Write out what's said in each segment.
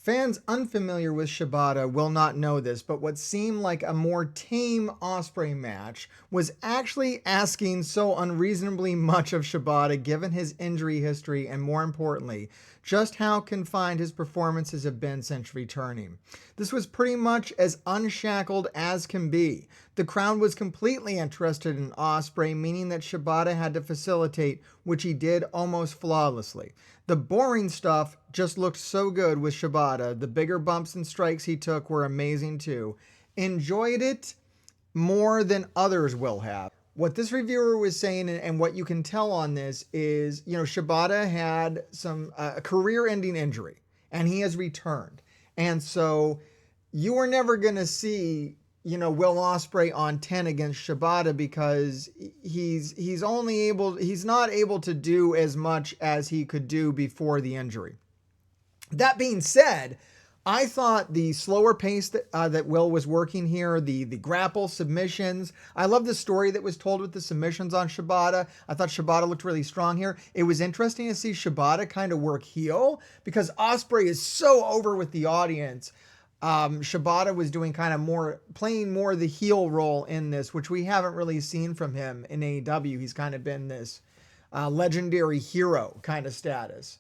Fans unfamiliar with Shabata will not know this, but what seemed like a more tame Ospreay match was actually asking so unreasonably much of Shabata given his injury history and, more importantly, just how confined his performances have been since returning. This was pretty much as unshackled as can be. The crowd was completely interested in Ospreay, meaning that Shabata had to facilitate, which he did almost flawlessly. The boring stuff just looked so good with Shabata. The bigger bumps and strikes he took were amazing too. Enjoyed it more than others will have. What this reviewer was saying, and what you can tell on this is, Shibata had some career-ending injury, and he has returned, and so you are never going to see, Will Ospreay on 10 against Shibata because he's not able to do as much as he could do before the injury. That being said, I thought the slower pace that Will was working here, the grapple submissions. I love the story that was told with the submissions on Shabata. I thought Shabata looked really strong here. It was interesting to see Shabata kind of work heel because Ospreay is so over with the audience. Shabata was doing playing more the heel role in this, which we haven't really seen from him in AEW. He's kind of been this legendary hero kind of status.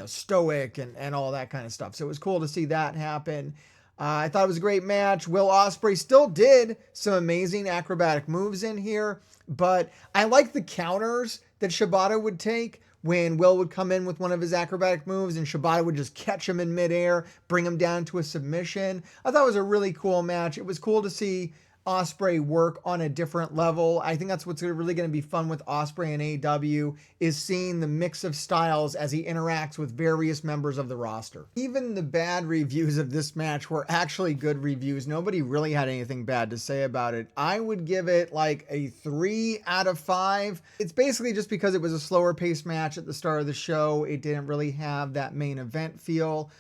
Stoic and all that kind of stuff. So it was cool to see that happen. I thought it was a great match. Will Ospreay still did some amazing acrobatic moves in here, but I like the counters that Shibata would take when Will would come in with one of his acrobatic moves and Shibata would just catch him in midair, bring him down to a submission. I thought it was a really cool match. It was cool to see Ospreay work on a different level. I think that's what's really going to be fun with Ospreay and AEW is seeing the mix of styles as he interacts with various members of the roster. Even the bad reviews of this match were actually good reviews. Nobody really had anything bad to say about it. I would give it like a 3 out of 5. It's basically just because it was a slower paced match at the start of the show. It didn't really have that main event feel.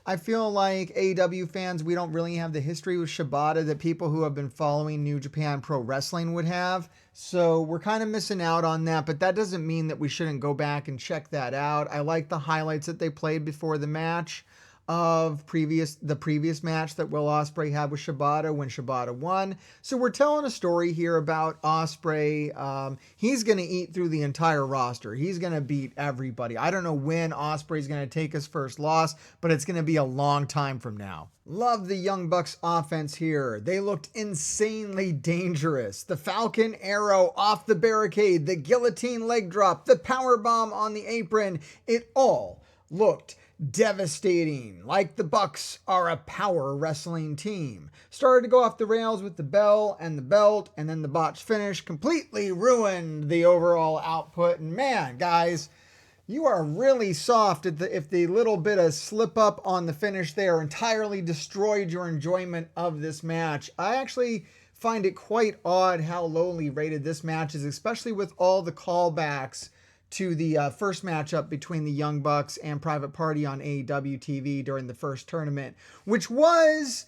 I feel like AEW fans, we don't really have the history with Shibata that people who have been following New Japan Pro Wrestling would have. So we're kind of missing out on that, but that doesn't mean that we shouldn't go back and check that out. I like the highlights that they played before the match of the previous match that Will Ospreay had with Shibata when Shibata won. So we're telling a story here about Ospreay. He's going to eat through the entire roster. He's going to beat everybody. I don't know when Ospreay's going to take his first loss, but it's going to be a long time from now. Love the Young Bucks offense here. They looked insanely dangerous. The Falcon Arrow off the barricade, the guillotine leg drop, the power bomb on the apron. It all looked devastating, like the Bucks are a power wrestling team. Started to go off the rails with the bell and the belt, and then the botch finish completely ruined the overall output. And man, guys, you are really soft if the little bit of slip up on the finish there entirely destroyed your enjoyment of this match. I actually find it quite odd how lowly rated this match is, especially with all the callbacks to the first matchup between the Young Bucks and Private Party on AEW TV during the first tournament, which was,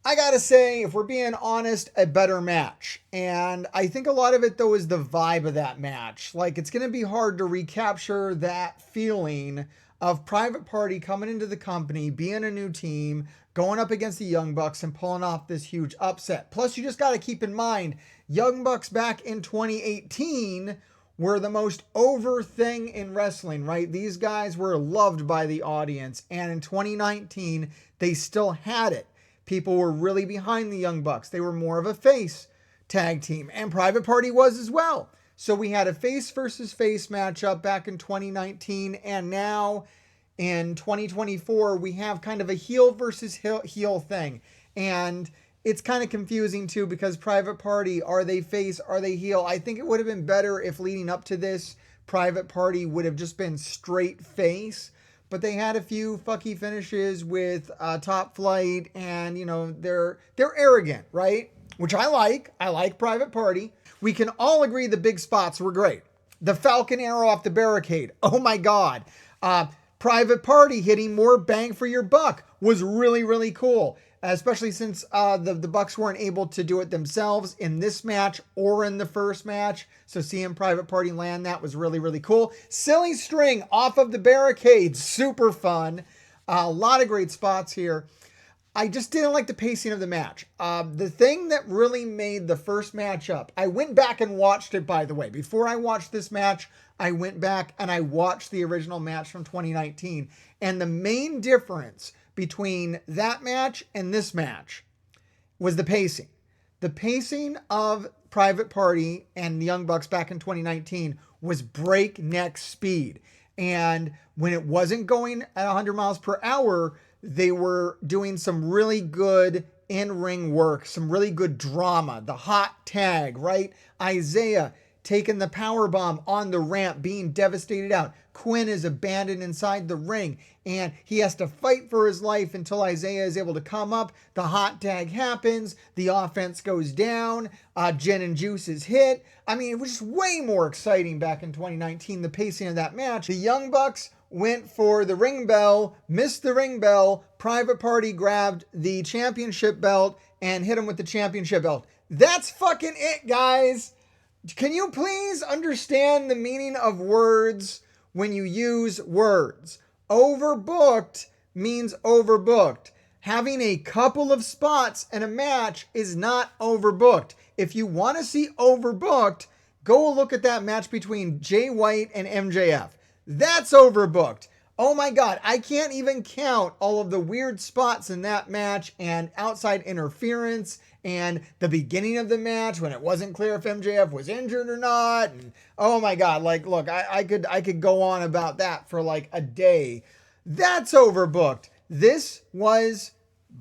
I gotta say, if we're being honest, a better match. And I think a lot of it, though, is the vibe of that match. Like, it's gonna be hard to recapture that feeling of Private Party coming into the company, being a new team, going up against the Young Bucks and pulling off this huge upset. Plus, you just gotta keep in mind, Young Bucks back in 2018 were the most over thing in wrestling, right? These guys were loved by the audience. And in 2019, they still had it. People were really behind the Young Bucks. They were more of a face tag team. And Private Party was as well. So we had a face versus face matchup back in 2019. And now in 2024, we have kind of a heel versus heel thing. And it's kind of confusing too because Private Party, are they face, are they heel? I think it would have been better if leading up to this, Private Party would have just been straight face. But they had a few fucky finishes with Top Flight and, they're arrogant, right? Which I like. I like Private Party. We can all agree the big spots were great. The Falcon Arrow off the barricade. Oh my God. Private Party hitting more bang for your buck was really, really cool. Especially since the Bucks weren't able to do it themselves in this match or in the first match. So seeing Private Party land that was really, really cool. Silly string off of the barricade. Super fun. A lot of great spots here. I just didn't like the pacing of the match. The thing that really made the first match up, I went back and watched it, by the way. Before I watched this match, I went back and I watched the original match from 2019. And the main difference between that match and this match was the pacing. The pacing of Private Party and the Young Bucks back in 2019 was breakneck speed. And when it wasn't going at 100 miles per hour, they were doing some really good in-ring work, some really good drama. The hot tag, right? Isaiah taking the power bomb on the ramp, being devastated out. Quinn is abandoned inside the ring, and he has to fight for his life until Isaiah is able to come up. The hot tag happens. The offense goes down. Jen and Juice is hit. I mean, it was just way more exciting back in 2019, the pacing of that match. The Young Bucks went for the ring bell, missed the ring bell. Private Party grabbed the championship belt and hit him with the championship belt. That's fucking it, guys. Can you please understand the meaning of words when you use words? Overbooked means overbooked. Having a couple of spots in a match is not overbooked. If you want to see overbooked, go look at that match between Jay White and MJF. That's overbooked. Oh my God, I can't even count all of the weird spots in that match and outside interference and the beginning of the match when it wasn't clear if MJF was injured or not. And oh my God, like, look, I could go on about that for like a day. That's overbooked. This was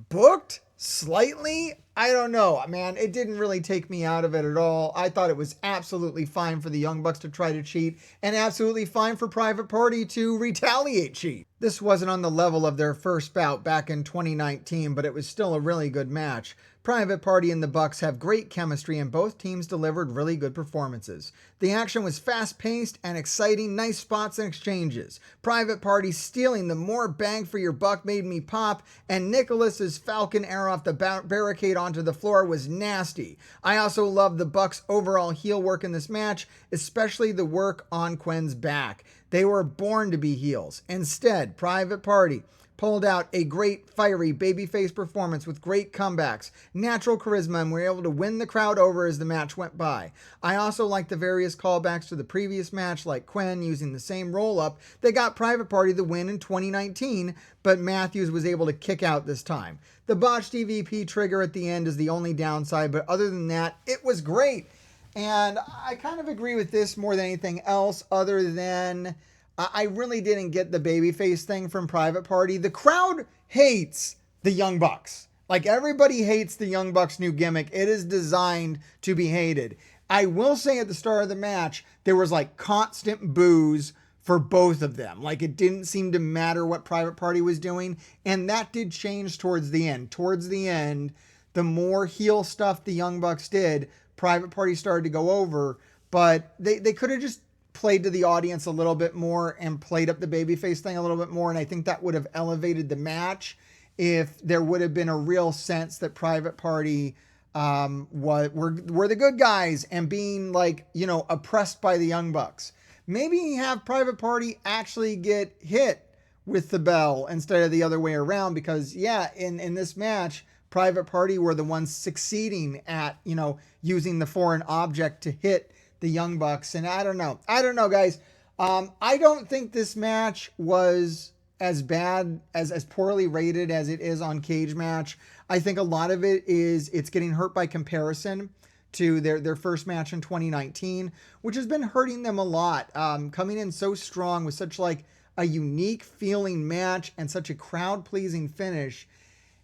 booked slightly. I don't know, man. It didn't really take me out of it at all. I thought it was absolutely fine for the Young Bucks to try to cheat and absolutely fine for Private Party to retaliate cheat. This wasn't on the level of their first bout back in 2019, but it was still a really good match. Private Party and the Bucks have great chemistry and both teams delivered really good performances. The action was fast-paced and exciting, nice spots and exchanges. Private Party stealing the more bang for your buck made me pop, and Nicholas's Falcon arrow off the barricade onto the floor was nasty. I also loved the Bucks' overall heel work in this match, especially the work on Quinn's back. They were born to be heels. Instead, Private Party pulled out a great, fiery babyface performance with great comebacks, natural charisma, and were able to win the crowd over as the match went by. I also liked the various callbacks to the previous match, like Quinn using the same roll-up that got Private Party the win in 2019, but Matthews was able to kick out this time. The botched EVP trigger at the end is the only downside, but other than that, it was great. And I kind of agree with this more than anything else, other than I really didn't get the babyface thing from Private Party. The crowd hates the Young Bucks. Like, everybody hates the Young Bucks' new gimmick. It is designed to be hated. I will say at the start of the match, there was like constant boos for both of them. Like, it didn't seem to matter what Private Party was doing. And that did change towards the end. Towards the end, the more heel stuff the Young Bucks did, Private Party started to go over. But they could have just played to the audience a little bit more and played up the babyface thing a little bit more. And I think that would have elevated the match if there would have been a real sense that Private Party were the good guys and being, like, you know, oppressed by the Young Bucks. Maybe have Private Party actually get hit with the bell instead of the other way around, because yeah, in this match, Private Party were the ones succeeding at, you know, using the foreign object to hit the Young Bucks. And I don't know, guys. I don't think this match was as bad, as poorly rated as it is on Cage Match. I think a lot of it is it's getting hurt by comparison to their first match in 2019, which has been hurting them a lot. Coming in so strong with such like a unique feeling match and such a crowd pleasing finish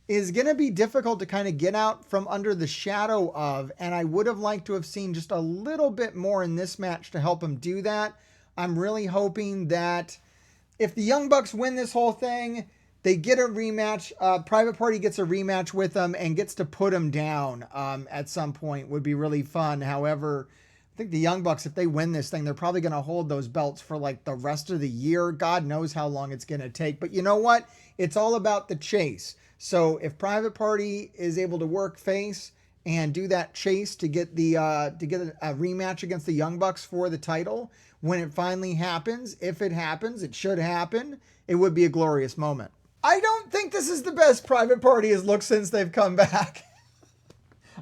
is going to be difficult to kind of get out from under the shadow of, and I would have liked to have seen just a little bit more in this match to help him do that. I'm really hoping that if the Young Bucks win this whole thing, they get a rematch. Private Party gets a rematch with them and gets to put them down at some point. Would be really fun. However, I think the Young Bucks, if they win this thing, they're probably going to hold those belts for like the rest of the year. God knows how long it's going to take. But you know what? It's all about the chase. So if Private Party is able to work face and do that chase to get a rematch against the Young Bucks for the title, when it finally happens, if it happens, it should happen, it would be a glorious moment. I don't think this is the best Private Party has looked since they've come back.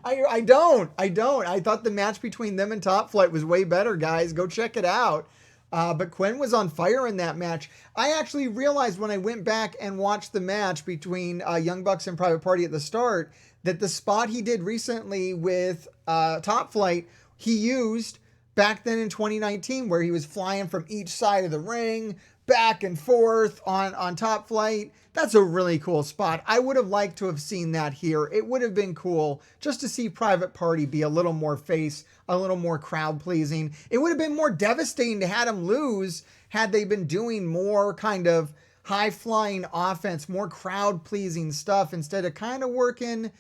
I don't. I thought the match between them and Top Flight was way better, guys. Go check it out. But Quinn was on fire in that match. I actually realized when I went back and watched the match between Young Bucks and Private Party at the start that the spot he did recently with Top Flight, he used back then in 2019, where he was flying from each side of the ring, back and forth on Top Flight. That's a really cool spot. I would have liked to have seen that here. It would have been cool just to see Private Party be a little more face, a little more crowd pleasing. It would have been more devastating to have him lose had they been doing more kind of high flying offense, more crowd pleasing stuff instead of kind of working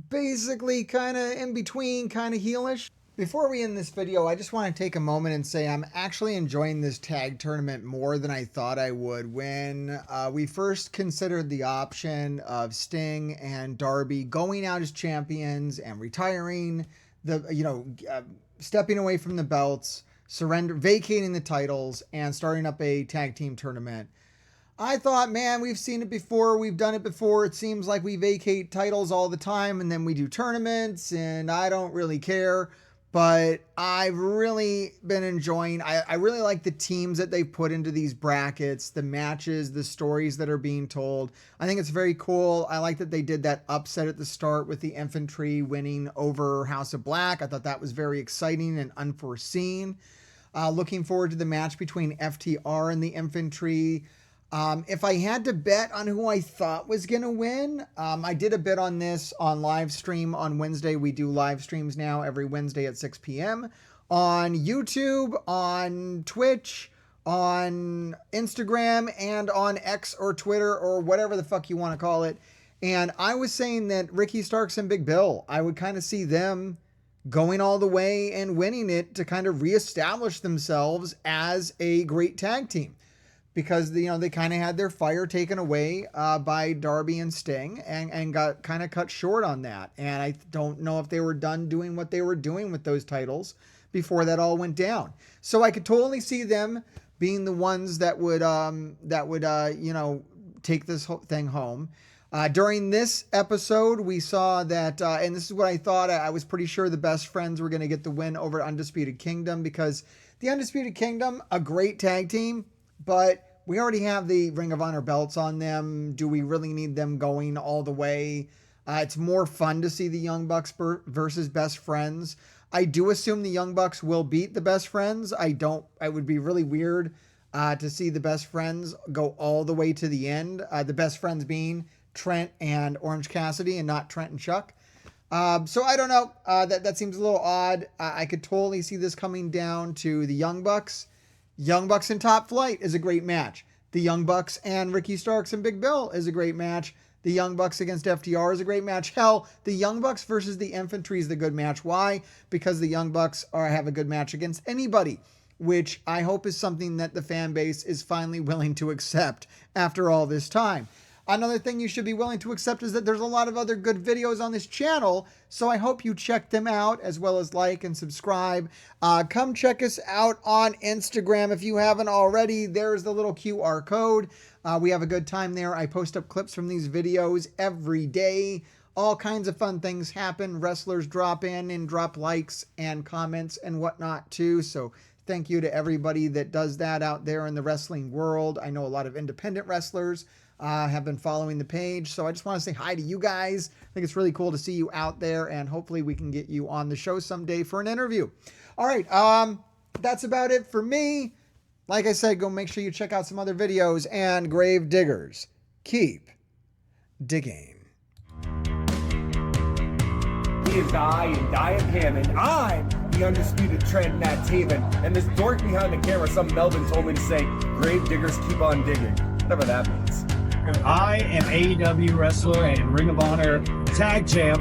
basically kind of in between, kind of heelish. Before we end this video, I just want to take a moment and say I'm actually enjoying this tag tournament more than I thought I would. When we first considered the option of Sting and Darby going out as champions and retiring, stepping away from the belts, vacating the titles, and starting up a tag team tournament, I thought, man, we've seen it before. We've done it before. It seems like we vacate titles all the time and then we do tournaments, and I don't really care. But I've really been enjoying, I really like the teams that they put into these brackets, the matches, the stories that are being told. I think it's very cool. I like that they did that upset at the start with the Infantry winning over House of Black. I thought that was very exciting and unforeseen. Looking forward to the match between FTR and the Infantry. If I had to bet on who I thought was going to win, I did a bet on this on live stream on Wednesday. We do live streams now every Wednesday at 6 p.m. on YouTube, on Twitch, on Instagram, and on X or Twitter or whatever the fuck you want to call it. And I was saying that Ricky Starks and Big Bill, I would kind of see them going all the way and winning it to kind of reestablish themselves as a great tag team. Because, they kind of had their fire taken away by Darby and Sting and got kind of cut short on that. And I don't know if they were done doing what they were doing with those titles before that all went down. So I could totally see them being the ones that would take this whole thing home. During this episode, we saw that, and this is what I thought, I was pretty sure the Best Friends were going to get the win over Undisputed Kingdom, because the Undisputed Kingdom, a great tag team, but we already have the Ring of Honor belts on them. Do we really need them going all the way? It's more fun to see the Young Bucks versus Best Friends. I do assume the Young Bucks will beat the Best Friends. It would be really weird to see the Best Friends go all the way to the end. The Best Friends being Trent and Orange Cassidy and not Trent and Chuck. So I don't know. That seems a little odd. I could totally see this coming down to the Young Bucks. Young Bucks and Top Flight is a great match. The Young Bucks and Ricky Starks and Big Bill is a great match. The Young Bucks against FTR is a great match. Hell, the Young Bucks versus the Infantry is the good match. Why? Because the Young Bucks have a good match against anybody, which I hope is something that the fan base is finally willing to accept after all this time. Another thing you should be willing to accept is that there's a lot of other good videos on this channel, so I hope you check them out, as well as like and subscribe. Come check us out on Instagram if you haven't already. There's the little QR code. We have a good time there. I post up clips from these videos every day. All kinds of fun things happen. Wrestlers drop in and drop likes and comments and whatnot too, so thank you to everybody that does that out there in the wrestling world. I know a lot of independent wrestlers have been following the page, so I just want to say hi to you guys. I think it's really cool to see you out there, and hopefully we can get you on the show someday for an interview. All right, that's about it for me. Like I said, go make sure you check out some other videos, and Grave Diggers, keep digging. He is I, and I am him, and I'm the undisputed Trent Nat Taven, and this dork behind the camera, some Melvin told me to say, Grave Diggers keep on digging, whatever that means. I am AEW wrestler and Ring of Honor tag champ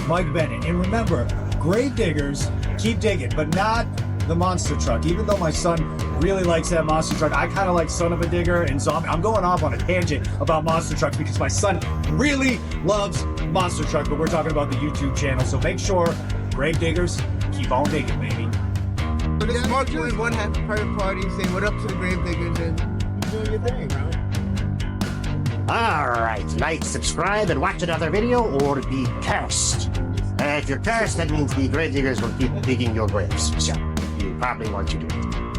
Mike Bennett. And remember, Grave Diggers keep digging, but not the monster truck. Even though my son really likes that monster truck, I kind of like Son of a Digger, and so I'm going off on a tangent about monster trucks because my son really loves monster truck, but we're talking about the YouTube channel, so make sure, Grave Diggers, keep on digging, baby. So this is Mark doing one half Private Party, saying what up to the Grave Diggers, and you doing your thing, bro. Alright, like, subscribe, and watch another video, or be cursed. If you're cursed, that means the grave diggers will keep digging your graves. So, you probably want to do it.